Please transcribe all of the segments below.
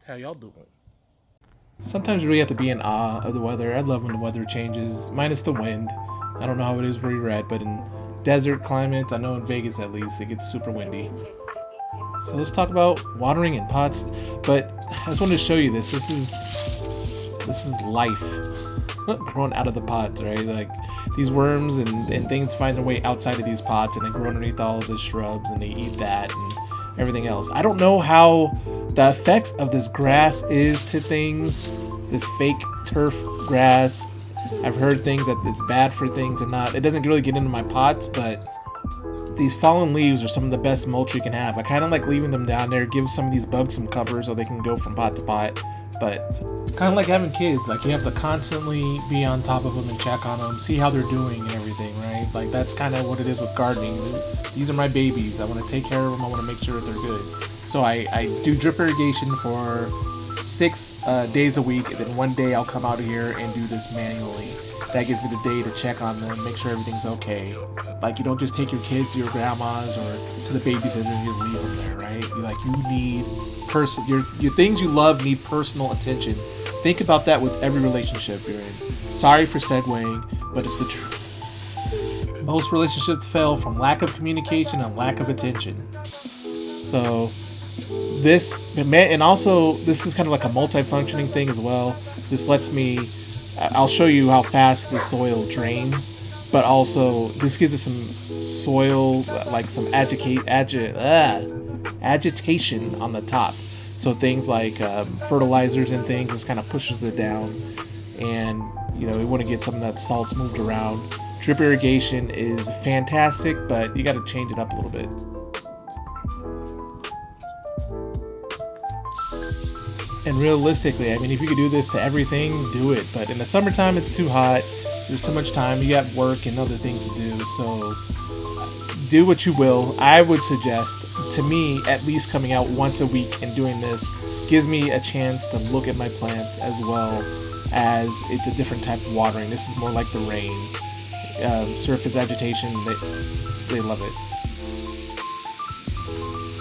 How y'all doing? Sometimes you really have to be in awe of the weather. I love when the weather changes, minus the wind. I don't know how it is where you're at, but in desert climates, I know in Vegas at least, it gets super windy. So let's talk about watering in pots. But I just wanted to show you this. This is life growing out of the pots, right? Like these worms and things find their way outside of these pots and they grow underneath all of the shrubs and they eat that and everything else. I don't know how the effects of this grass is to things, this fake turf grass. I've heard things that it's bad for things and not. It doesn't really get into my pots, but these fallen leaves are some of the best mulch you can have. I kind of like leaving them down there, give some of these bugs some cover so they can go from pot to pot. But kind of like having kids, like you have to constantly be on top of them and check on them, see how they're doing and everything, right? Like that's kind of what it is with gardening. These are my babies. I want to take care of them. I want to make sure that they're good. So I do drip irrigation for 6 days a week, and then one day I'll come out here and do this manually. That gives me the day to check on them, make sure everything's okay. Like you don't just take your kids to your grandma's or to the babysitter and you leave them there, right? You need your things you love need personal attention. Think about that with every relationship you're in. Sorry for segueing, but it's the truth. Most relationships fail from lack of communication and lack of attention. So this is kind of like a multi-functioning thing as well. This lets me, I'll show you how fast the soil drains, but also this gives us some soil, like some agitation on the top. So things like fertilizers and things, just kind of pushes it down, and we want to get some of that salts moved around. Drip irrigation is fantastic, but you got to change it up a little bit. And realistically, I mean, if you could do this to everything, do it. But in the summertime, it's too hot. There's too much time. You got work and other things to do. So do what you will. I would suggest, to me, at least coming out once a week and doing this gives me a chance to look at my plants as well as it's a different type of watering. This is more like the rain. Surface agitation, they love it.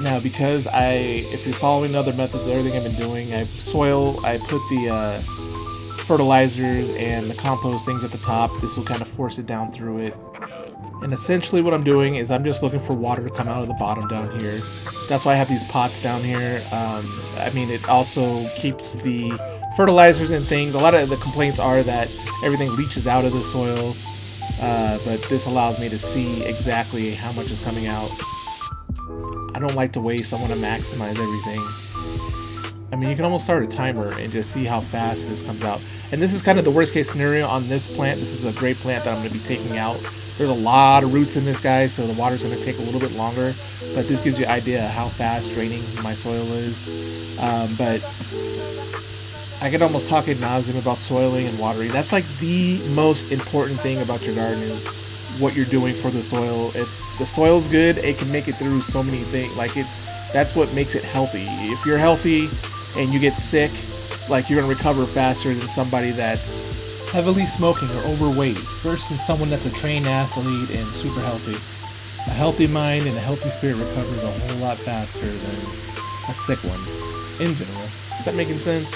Now, because if you're following other methods, everything I've been doing, I put the fertilizers and the compost things at the top. This will kind of force it down through it. And essentially what I'm doing is I'm just looking for water to come out of the bottom down here. That's why I have these pots down here. It also keeps the fertilizers and things. A lot of the complaints are that everything leaches out of the soil, but this allows me to see exactly how much is coming out. I don't like to waste. I want to maximize everything. I mean, you can almost start a timer and just see how fast this comes out. And this is kind of the worst case scenario on this plant. This is a great plant that I'm going to be taking out. There's a lot of roots in this guy, so the water's going to take a little bit longer. But this gives you an idea how fast draining my soil is. But I could almost talk ad nauseum about soiling and watering. That's like the most important thing about your garden is what you're doing for the soil. If the soil's good, it can make it through so many things. That's what makes it healthy. If you're healthy and you get sick, you're gonna recover faster than somebody that's heavily smoking or overweight versus someone that's a trained athlete and super healthy. A healthy mind and a healthy spirit recovers a whole lot faster than a sick one in general. Is that making sense?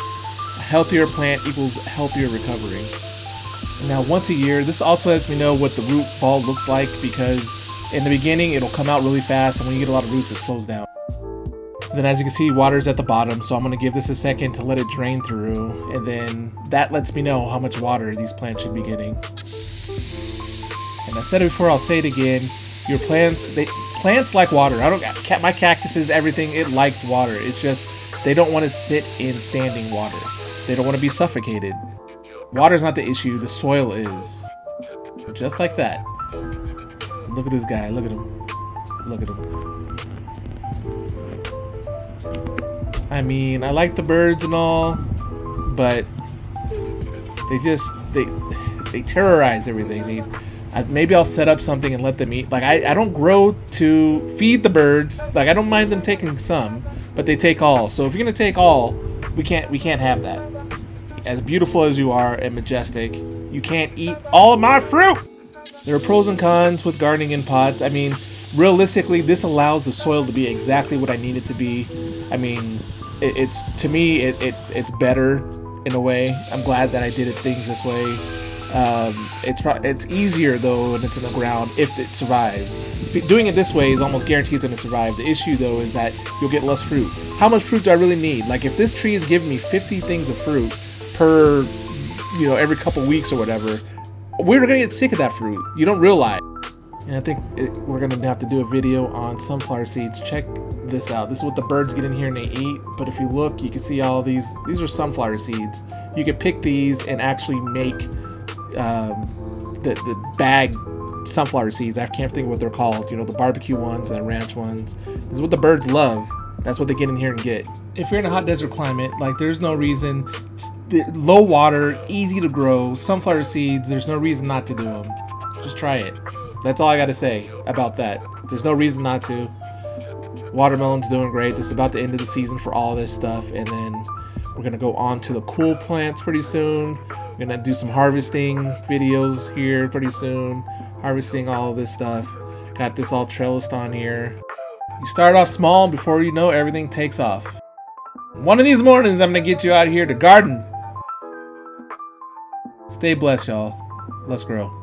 A healthier plant equals healthier recovery. Now, once a year, this also lets me know what the root ball looks like, because in the beginning, it'll come out really fast, and when you get a lot of roots, it slows down. And then as you can see, water's at the bottom, so I'm going to give this a second to let it drain through, and then that lets me know how much water these plants should be getting. And I've said it before, I'll say it again, your plants like water. My cactuses, everything, it likes water. It's just, they don't want to sit in standing water. They don't want to be suffocated. Water's not the issue, the soil is. Just like that. Look at this guy, look at him. Look at him. I mean, I like the birds and all, but they terrorize everything. Maybe I'll set up something and let them eat. I don't grow to feed the birds. I don't mind them taking some, but they take all. So if you're gonna take all, we can't have that. As beautiful as you are and majestic, you can't eat all of my fruit. There are pros and cons with gardening in pots. I mean, realistically, this allows the soil to be exactly what I need it to be. I mean, it's to me it's better in a way. I'm glad that I did things this way. It's easier though when it's in the ground if it survives. Doing it this way is almost guaranteed it's going to survive. The issue though is that you'll get less fruit. How much fruit do I really need? Like if this tree is giving me 50 things of fruit per, every couple weeks or whatever, we're gonna get sick of that fruit. You don't realize. And I think we're gonna have to do a video on sunflower seeds. Check this out. This is what the birds get in here and they eat. But if you look, you can see all these are sunflower seeds. You can pick these and actually make the bag sunflower seeds. I can't think of what they're called. The barbecue ones and the ranch ones. This is what the birds love. That's what they get in here and get. If you're in a hot desert climate, like there's no reason, low water, easy to grow, sunflower seeds, there's no reason not to do them. Just try it. That's all I gotta say about that. There's no reason not to. Watermelon's doing great. This is about the end of the season for all this stuff, and then we're gonna go on to the cool plants pretty soon. We're gonna do some harvesting videos here pretty soon. Harvesting all of this stuff. Got this all trellised on here. You start off small, and before you know, everything takes off. One of these mornings, I'm gonna get you out here to garden. Stay blessed, y'all. Let's grow.